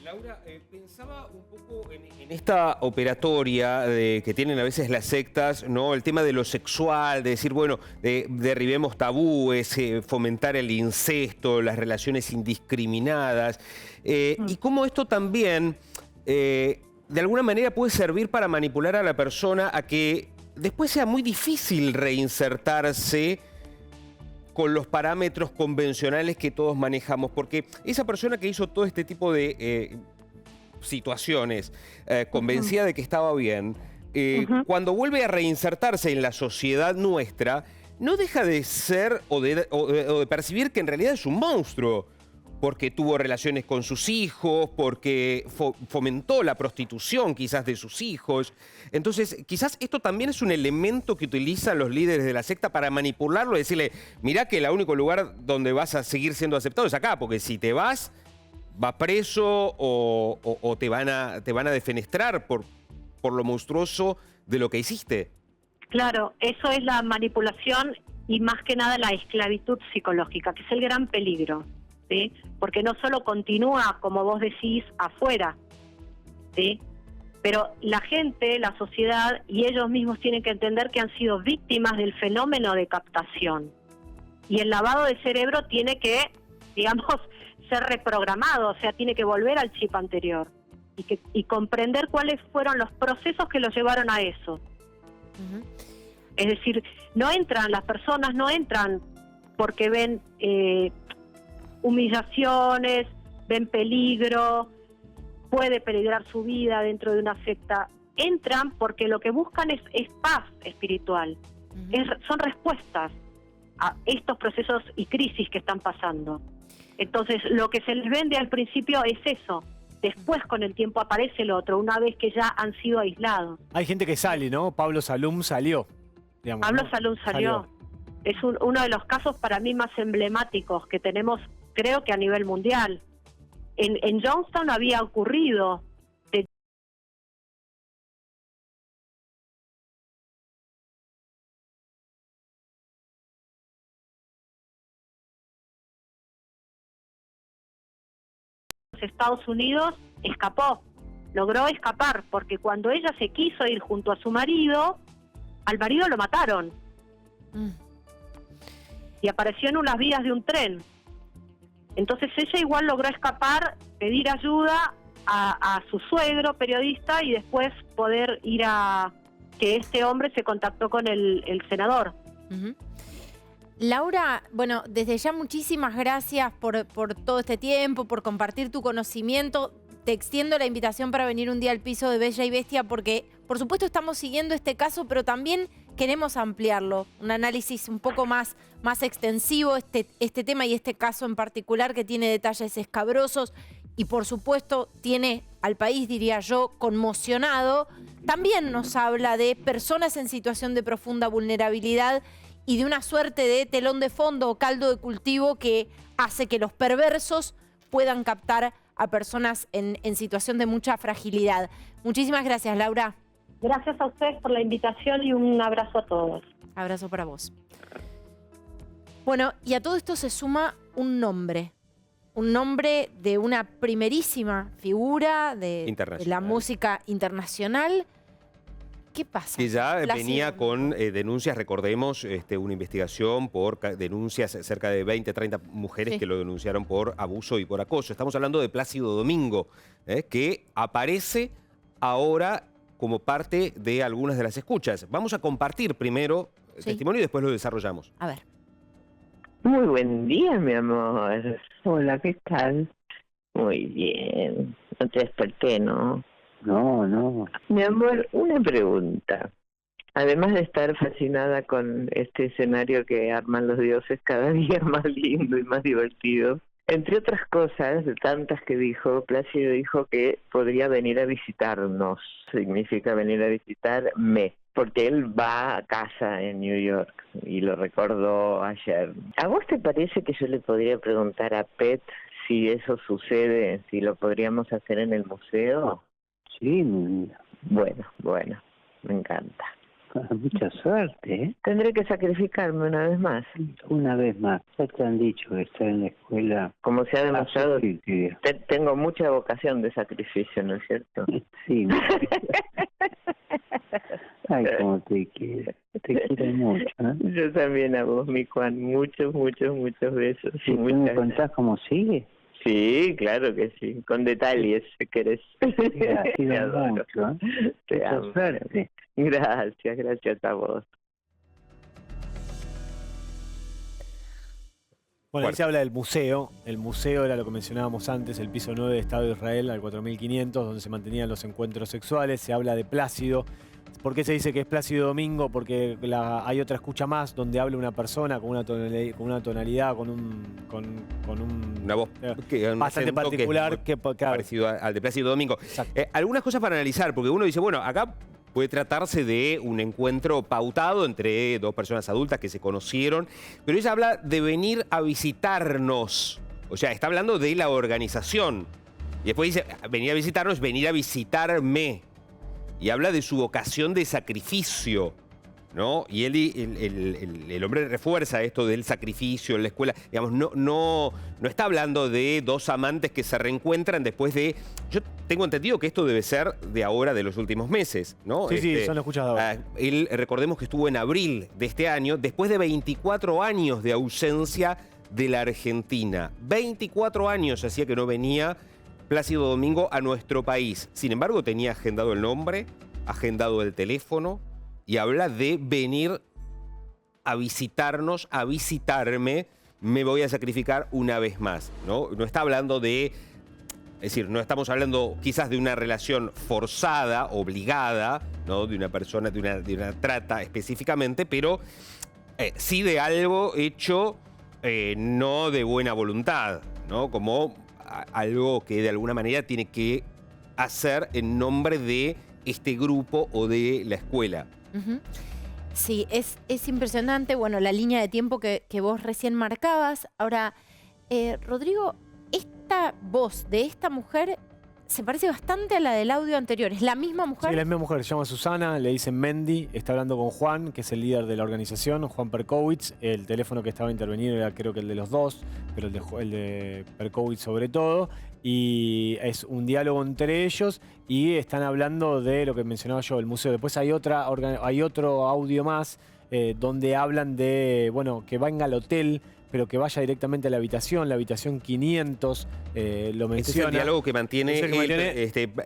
Laura, pensaba un poco en esta operatoria que tienen a veces las sectas, ¿no? El tema de lo sexual, de decir, bueno, derribemos tabúes, fomentar el incesto, las relaciones indiscriminadas, y cómo esto también, de alguna manera, puede servir para manipular a la persona a que después sea muy difícil reinsertarse con los parámetros convencionales que todos manejamos, porque esa persona que hizo todo este tipo de situaciones, convencida de que estaba bien, cuando vuelve a reinsertarse en la sociedad nuestra, no deja de ser o de percibir que en realidad es un monstruo, porque tuvo relaciones con sus hijos, porque fomentó la prostitución quizás de sus hijos. Entonces, quizás esto también es un elemento que utilizan los líderes de la secta para manipularlo y decirle, mirá que el único lugar donde vas a seguir siendo aceptado es acá, porque si te vas preso o te van a defenestrar por lo monstruoso de lo que hiciste. Claro, eso es la manipulación y más que nada la esclavitud psicológica, que es el gran peligro, ¿sí? Porque no solo continúa, como vos decís, afuera, ¿sí? Pero la gente, la sociedad y ellos mismos tienen que entender que han sido víctimas del fenómeno de captación. Y el lavado de cerebro tiene que, digamos, ser reprogramado, o sea, tiene que volver al chip anterior y comprender cuáles fueron los procesos que los llevaron a eso. Uh-huh. Es decir, las personas no entran porque ven humillaciones, ven peligro, puede peligrar su vida dentro de una secta. Entran porque lo que buscan es paz espiritual. Uh-huh. Son respuestas a estos procesos y crisis que están pasando. Entonces, lo que se les vende al principio es eso. Después, con el tiempo, aparece el otro, una vez que ya han sido aislados. Hay gente que sale, ¿no? Pablo Salum salió. Digamos, Pablo ¿no? Salum salió. Es uno de los casos para mí más emblemáticos que tenemos, creo que a nivel mundial. En Youngstown había ocurrido Estados Unidos, logró escapar, porque cuando ella se quiso ir junto a su marido, al marido lo mataron. Y apareció en unas vías de un tren. Entonces ella igual logró escapar, pedir ayuda a su suegro periodista y después poder ir a que este hombre se contactó con el senador. Uh-huh. Laura, bueno, desde ya muchísimas gracias por todo este tiempo, por compartir tu conocimiento. Te extiendo la invitación para venir un día al piso de Bella y Bestia porque, por supuesto, estamos siguiendo este caso, pero también queremos ampliarlo. Un análisis un poco más extensivo, este tema y este caso en particular que tiene detalles escabrosos y, por supuesto, tiene al país, diría yo, conmocionado. También nos habla de personas en situación de profunda vulnerabilidad y de una suerte de telón de fondo o caldo de cultivo que hace que los perversos puedan captar a personas en situación de mucha fragilidad. Muchísimas gracias, Laura. Gracias a ustedes por la invitación y un abrazo a todos. Abrazo para vos. Bueno, y a todo esto se suma un nombre de una primerísima figura de la música internacional. ¿Qué pasa? Que ya venía con denuncias, recordemos, una investigación por denuncias, cerca de 20, 30 mujeres que lo denunciaron por abuso y por acoso. Estamos hablando de Plácido Domingo, que aparece ahora como parte de algunas de las escuchas. Vamos a compartir primero el testimonio y después lo desarrollamos. A ver. Muy buen día, mi amor. Hola, ¿qué tal? Muy bien. No te desperté, ¿no? No. Mi amor, una pregunta. Además de estar fascinada con este escenario que arman los dioses cada día más lindo y más divertido, entre otras cosas, de tantas que dijo, Plácido dijo que podría venir a visitarnos. Significa venir a visitarme, porque él va a casa en New York y lo recordó ayer. ¿A vos te parece que yo le podría preguntar a Pet si eso sucede, si lo podríamos hacer en el museo? Sí. Bueno, me encanta. Mucha suerte, ¿eh? Tendré que sacrificarme una vez más. Una vez más. Ya te han dicho que estar en la escuela... Como se ha demostrado, tengo mucha vocación de sacrificio, ¿no es cierto? Sí. Ay, cómo te quiero. Te quiero mucho, ¿eh? Yo también a vos, mi Juan. Muchos besos. ¿Y tú me contás cómo sigue? Sí, claro que sí, con detalles, si querés. Te adoro mucho, ¿eh? Te amo. Suerte. Gracias a vos. Bueno, ahí se habla del museo. El museo era lo que mencionábamos antes, el piso 9 de Estado de Israel, al 4500, donde se mantenían los encuentros sexuales. Se habla de Plácido. ¿Por qué se dice que es Plácido Domingo? Porque hay otra escucha más donde habla una persona con una tonalidad, con una voz bastante particular. Parecido al de Plácido Domingo. Algunas cosas para analizar, porque uno dice, bueno, acá puede tratarse de un encuentro pautado entre dos personas adultas que se conocieron, pero ella habla de venir a visitarnos. O sea, está hablando de la organización. Y después dice, venir a visitarnos, venir a visitarme. Y habla de su vocación de sacrificio, ¿no? Y el hombre refuerza esto del sacrificio en la escuela. Digamos, no está hablando de dos amantes que se reencuentran después de... Yo tengo entendido que esto debe ser de ahora, de los últimos meses, ¿no? Sí, son escuchados. Él, recordemos que estuvo en abril de este año, después de 24 años de ausencia de la Argentina. 24 años hacía que no venía Plácido Domingo a nuestro país. Sin embargo, tenía agendado el nombre, agendado el teléfono y habla de venir a visitarnos, a visitarme. Me voy a sacrificar una vez más, ¿no? No está hablando de... Es decir, no estamos hablando quizás de una relación forzada, obligada, ¿no? De una persona, de una trata específicamente, pero sí de algo hecho no de buena voluntad, ¿no? Como algo que de alguna manera tiene que hacer en nombre de este grupo o de la escuela. Sí, es impresionante, bueno, la línea de tiempo que vos recién marcabas. Ahora, Rodrigo, esta voz de esta mujer se parece bastante a la del audio anterior. ¿Es la misma mujer? Sí, la misma mujer. Se llama Susana, le dicen Mendy. Está hablando con Juan, que es el líder de la organización, Juan Perkowitz. El teléfono que estaba intervenido era creo que el de los dos, pero el de Perkowitz sobre todo. Y es un diálogo entre ellos y están hablando de lo que mencionaba yo, el museo. Después hay otro audio más donde hablan de, bueno, que venga al hotel, pero que vaya directamente a la habitación 500, lo menciona. Este es el diálogo que mantiene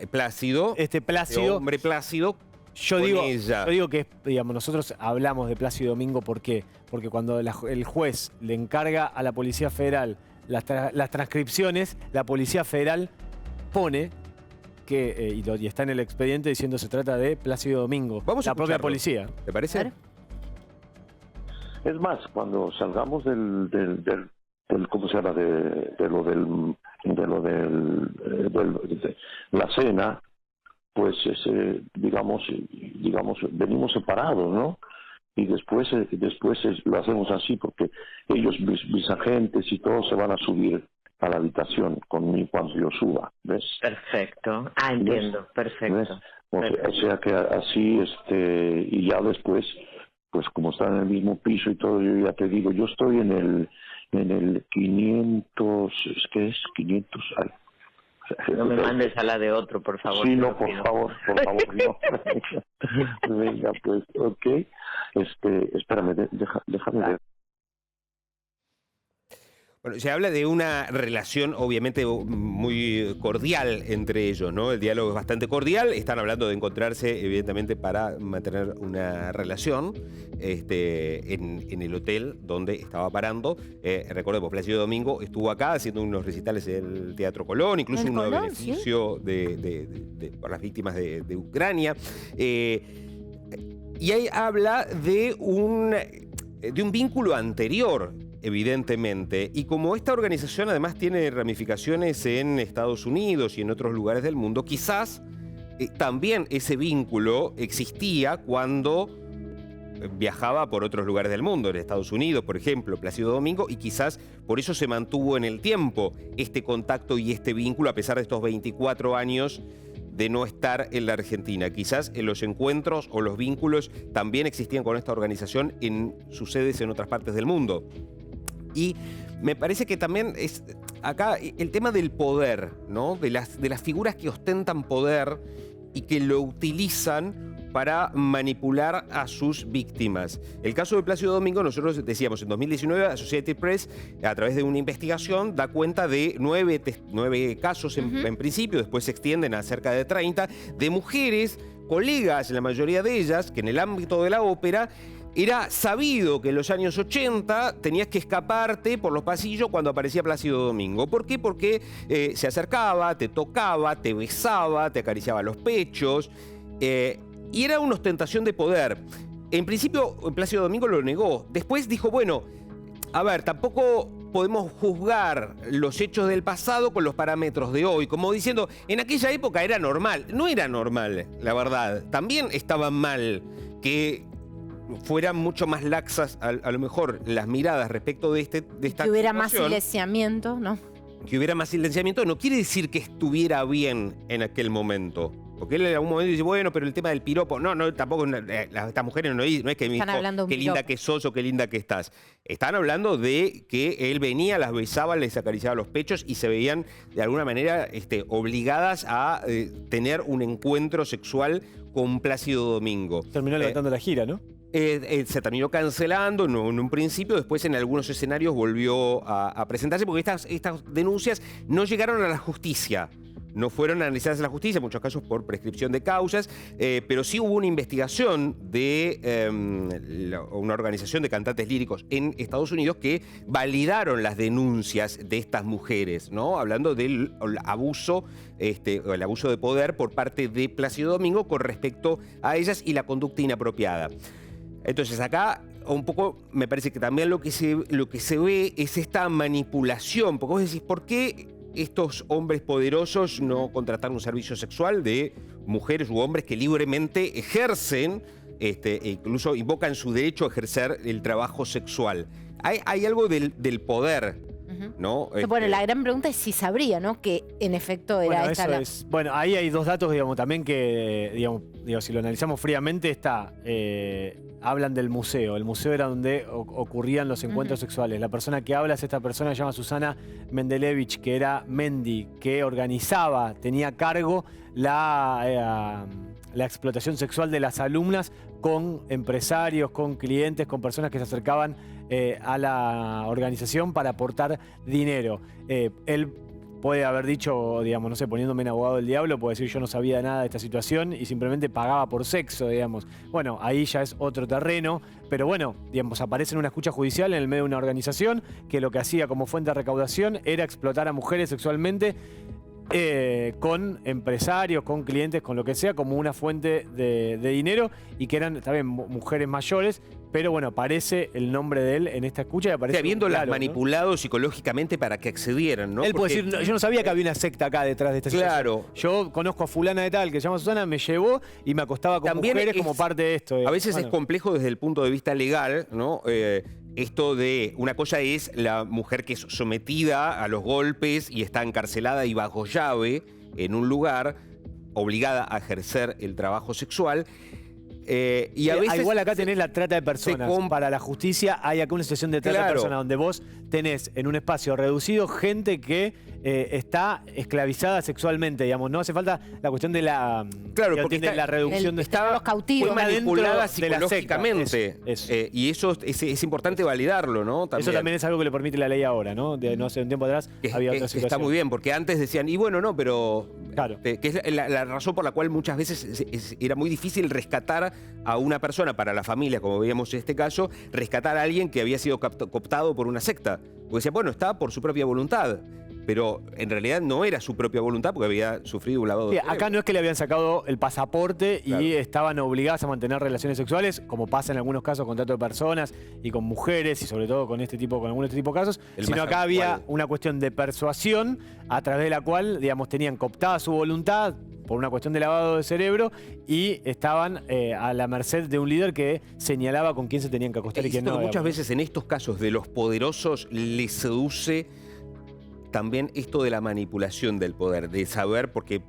Plácido. Plácido. Hombre Plácido. Yo digo que, digamos, nosotros hablamos de Plácido Domingo, ¿por qué? Porque cuando el juez le encarga a la Policía Federal las transcripciones, la Policía Federal pone que, y está en el expediente diciendo se trata de Plácido Domingo, Vamos a la propia escucharlo. policía. ¿Te parece? Es más, cuando salgamos del ¿cómo se llama? De la cena, pues digamos venimos separados, ¿no? Y después lo hacemos así porque ellos, mis agentes y todos se van a subir a la habitación conmigo cuando yo suba, ¿ves? Perfecto. Entiendo, perfecto. O sea que así, y ya después, pues como están en el mismo piso y todo, yo ya te digo, yo estoy en el 500, ¿qué es? 500, ay. No me mandes a la de otro, por favor. Sí, no, por favor, no. Venga, pues, ok. Espérame, déjame ver. Bueno, se habla de una relación obviamente muy cordial entre ellos, ¿no? El diálogo es bastante cordial, están hablando de encontrarse evidentemente para mantener una relación en el hotel donde estaba parando. Recordemos, Plácido Domingo estuvo acá haciendo unos recitales en el Teatro Colón, incluso uno de beneficio por las víctimas de Ucrania. Y ahí habla de un vínculo anterior, evidentemente. Y como esta organización además tiene ramificaciones en Estados Unidos y en otros lugares del mundo, quizás también ese vínculo existía cuando viajaba por otros lugares del mundo, en Estados Unidos, por ejemplo, Plácido Domingo, y quizás por eso se mantuvo en el tiempo este contacto y este vínculo a pesar de estos 24 años de no estar en la Argentina. Quizás en los encuentros o los vínculos también existían con esta organización en sus sedes en otras partes del mundo. Y me parece que también es acá el tema del poder, ¿no? De las figuras que ostentan poder y que lo utilizan para manipular a sus víctimas. El caso de Plácido Domingo, nosotros decíamos, en 2019 Associated Press, a través de una investigación, da cuenta de 9 casos en principio, después se extienden a cerca de 30, de mujeres, colegas, la mayoría de ellas, que en el ámbito de la ópera, era sabido que en los años 80 tenías que escaparte por los pasillos cuando aparecía Plácido Domingo. ¿Por qué? Porque se acercaba, te tocaba, te besaba, te acariciaba los pechos. y era una ostentación de poder. En principio, Plácido Domingo lo negó. Después dijo, bueno, a ver, tampoco podemos juzgar los hechos del pasado con los parámetros de hoy. Como diciendo, en aquella época era normal. No era normal, la verdad. También estaba mal que fueran mucho más laxas, a lo mejor, las miradas respecto de esta que hubiera más situación. silenciamiento, ¿no? Que hubiera más silenciamiento no quiere decir que estuviera bien en aquel momento. Porque él en algún momento dice, bueno, pero el tema del piropo, no, tampoco, estas mujeres no es que me dijo, qué linda que sos o qué linda que estás. Están hablando de que él venía, las besaba, les acariciaba los pechos y se veían de alguna manera obligadas a tener un encuentro sexual con Plácido Domingo. Terminó levantando la gira, ¿no? Se terminó cancelando en un principio, después en algunos escenarios volvió a presentarse porque estas denuncias no llegaron a la justicia. No fueron analizadas en la justicia, en muchos casos por prescripción de causas, pero sí hubo una investigación de una organización de cantantes líricos en Estados Unidos que validaron las denuncias de estas mujeres, ¿no? Hablando del abuso, el abuso de poder por parte de Plácido Domingo con respecto a ellas y la conducta inapropiada. Entonces acá un poco me parece que también lo que se ve es esta manipulación, porque vos decís, ¿por qué estos hombres poderosos no contrataron un servicio sexual de mujeres u hombres que libremente ejercen, e incluso invocan su derecho a ejercer el trabajo sexual? Hay algo del poder, ¿no? Bueno, la gran pregunta es si sabría, ¿no? Que en efecto era esta la... Bueno, ahí hay dos datos, digamos, también que, digamos, si lo analizamos fríamente, hablan del museo. El museo era donde ocurrían los encuentros sexuales. La persona que habla es esta persona que se llama Susana Mendelevich, que era Mendy, que organizaba, tenía a cargo la explotación sexual de las alumnas con empresarios, con clientes, con personas que se acercaban a la organización para aportar dinero. Él puede haber dicho, digamos, no sé, poniéndome en abogado del diablo, puede decir yo no sabía nada de esta situación y simplemente pagaba por sexo, digamos. Bueno, ahí ya es otro terreno, pero bueno, digamos, aparece en una escucha judicial en el medio de una organización que lo que hacía como fuente de recaudación era explotar a mujeres sexualmente con empresarios, con clientes, con lo que sea, como una fuente de dinero y que eran también mujeres mayores, pero bueno, aparece el nombre de él en esta escucha y aparece... habiéndolas manipulado psicológicamente para que accedieran, ¿no? Él puede decir, yo no sabía que había una secta acá detrás de esta situación. Claro. Yo conozco a fulana de tal que se llama Susana, me llevó y me acostaba con mujeres como parte de esto. A veces es complejo desde el punto de vista legal, ¿no? Esto de, una cosa es la mujer que es sometida a los golpes y está encarcelada y bajo llave en un lugar, obligada a ejercer el trabajo sexual. Y a veces igual acá tenés la trata de personas. Para la justicia hay acá una situación de trata de personas donde vos tenés en un espacio reducido gente que está esclavizada sexualmente, digamos. No hace falta la cuestión de la, porque la reducción de los cautivos. Fue manipulada de la psicológicamente. Y eso es importante validarlo, ¿no? Eso también es algo que le permite la ley ahora, ¿no? No hace un tiempo atrás había otra situación. Está muy bien, porque antes decían, y bueno, no, pero... Claro. Que es la razón por la cual muchas veces era muy difícil rescatar a una persona para la familia, como veíamos en este caso, rescatar a alguien que había sido cooptado por una secta. Porque decía, bueno, está por su propia voluntad. Pero en realidad no era su propia voluntad porque había sufrido un lavado de cerebro. Acá no es que le habían sacado el pasaporte y estaban obligadas a mantener relaciones sexuales, como pasa en algunos casos con trato de personas y con mujeres y sobre todo con algunos de este tipo de casos, sino acá había una cuestión de persuasión a través de la cual, digamos, tenían cooptada su voluntad por una cuestión de lavado de cerebro y estaban a la merced de un líder que señalaba con quién se tenían que acostar y quién no. Muchas veces en estos casos de los poderosos les seduce también esto de la manipulación del poder, de saber, porque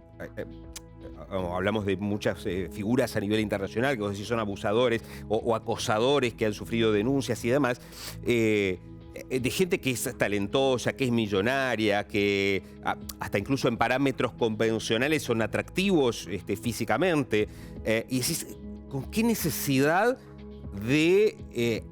hablamos de muchas figuras a nivel internacional, que vos decís son abusadores o acosadores que han sufrido denuncias y demás, de gente que es talentosa, que es millonaria, que hasta incluso en parámetros convencionales son atractivos físicamente. Y decís, ¿con qué necesidad de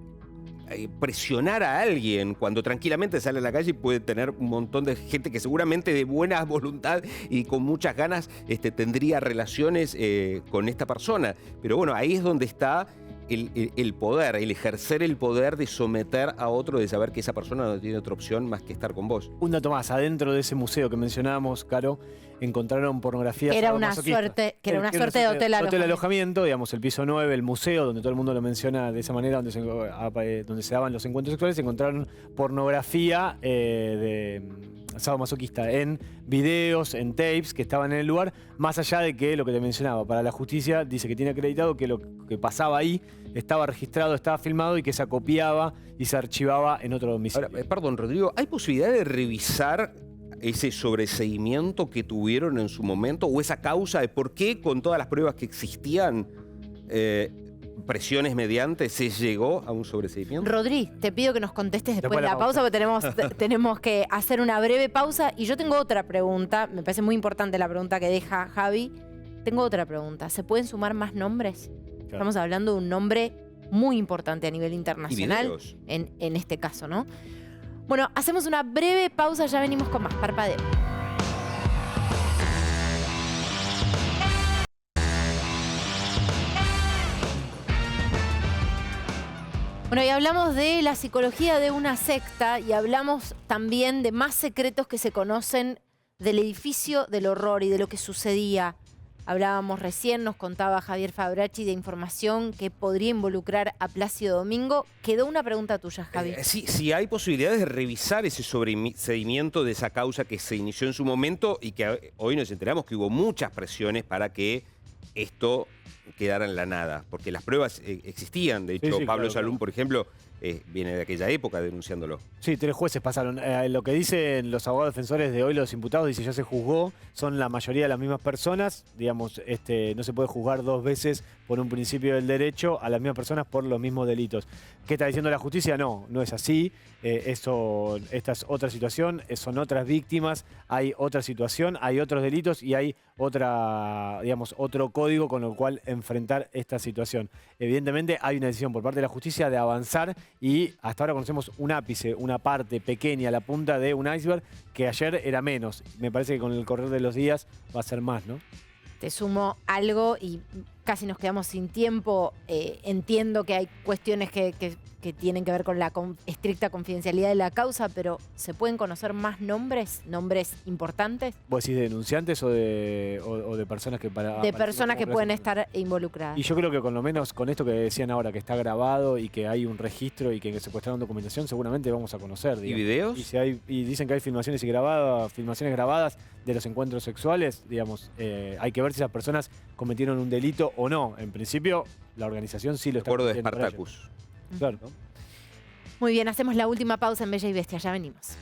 presionar a alguien cuando tranquilamente sale a la calle y puede tener un montón de gente que seguramente de buena voluntad y con muchas ganas tendría relaciones con esta persona? Pero bueno, ahí es donde está el poder, el ejercer el poder de someter a otro, de saber que esa persona no tiene otra opción más que estar con vos. Un dato más, adentro de ese museo que mencionábamos, Caro, encontraron pornografía. Era una suerte de hotel alojamiento, digamos, el piso 9, el museo, donde todo el mundo lo menciona de esa manera, donde se daban los encuentros sexuales, encontraron pornografía de sadomasoquista en videos, en tapes que estaban en el lugar, más allá de que lo que te mencionaba, para la justicia dice que tiene acreditado que lo que pasaba ahí estaba registrado, estaba filmado y que se acopiaba y se archivaba en otro domicilio. Ahora, perdón, Rodrigo, ¿hay posibilidad de revisar ese sobreseimiento que tuvieron en su momento o esa causa de por qué con todas las pruebas que existían, presiones mediante, se llegó a un sobreseimiento? Rodri, te pido que nos contestes después de la pausa, porque tenemos que hacer una breve pausa. Y yo tengo otra pregunta, me parece muy importante la pregunta que deja Javi. Tengo otra pregunta, ¿se pueden sumar más nombres? Claro. Estamos hablando de un nombre muy importante a nivel internacional, en este caso, ¿no? Bueno, hacemos una breve pausa, ya venimos con más. Parpadeo. Bueno, y hablamos de la psicología de una secta y hablamos también de más secretos que se conocen del edificio del horror y de lo que sucedía. Hablábamos recién, nos contaba Javier Fabracci de información que podría involucrar a Plácido Domingo. Quedó una pregunta tuya, Javi. Sí, si hay posibilidades de revisar ese sobreseimiento de esa causa que se inició en su momento y que hoy nos enteramos que hubo muchas presiones para que esto quedara en la nada, porque las pruebas existían. De hecho, Pablo Salum, por ejemplo, viene de aquella época denunciándolo. Sí, 3 jueces pasaron. Lo que dicen los abogados defensores de hoy, los imputados, dice ya se juzgó, son la mayoría de las mismas personas. Digamos, no se puede juzgar 2 veces por un principio del derecho a las mismas personas por los mismos delitos. ¿Qué está diciendo la justicia? No, no es así. Esta es otra situación, son otras víctimas, hay otra situación, hay otros delitos y hay otro código con el cual enfrentar esta situación. Evidentemente hay una decisión por parte de la justicia de avanzar y hasta ahora conocemos un ápice, una parte pequeña, la punta de un iceberg que ayer era menos. Me parece que con el correr de los días va a ser más, ¿no? Te sumo algo y casi nos quedamos sin tiempo. Entiendo que hay cuestiones que tienen que ver con la estricta confidencialidad de la causa, pero ¿se pueden conocer más nombres importantes? ¿Vos decís de denunciantes o de personas que de personas que pueden estar involucradas? Y yo creo que con lo menos con esto que decían ahora, que está grabado y que hay un registro y que secuestraron documentación, seguramente vamos a conocer. Digamos. ¿Y videos? Y dicen que hay filmaciones grabadas de los encuentros sexuales, digamos, hay que ver si esas personas cometieron un delito o no. En principio, la organización sí lo está haciendo. Acuerdo de Spartacus. Claro. Muy bien, hacemos la última pausa en Bella y Bestia, ya venimos.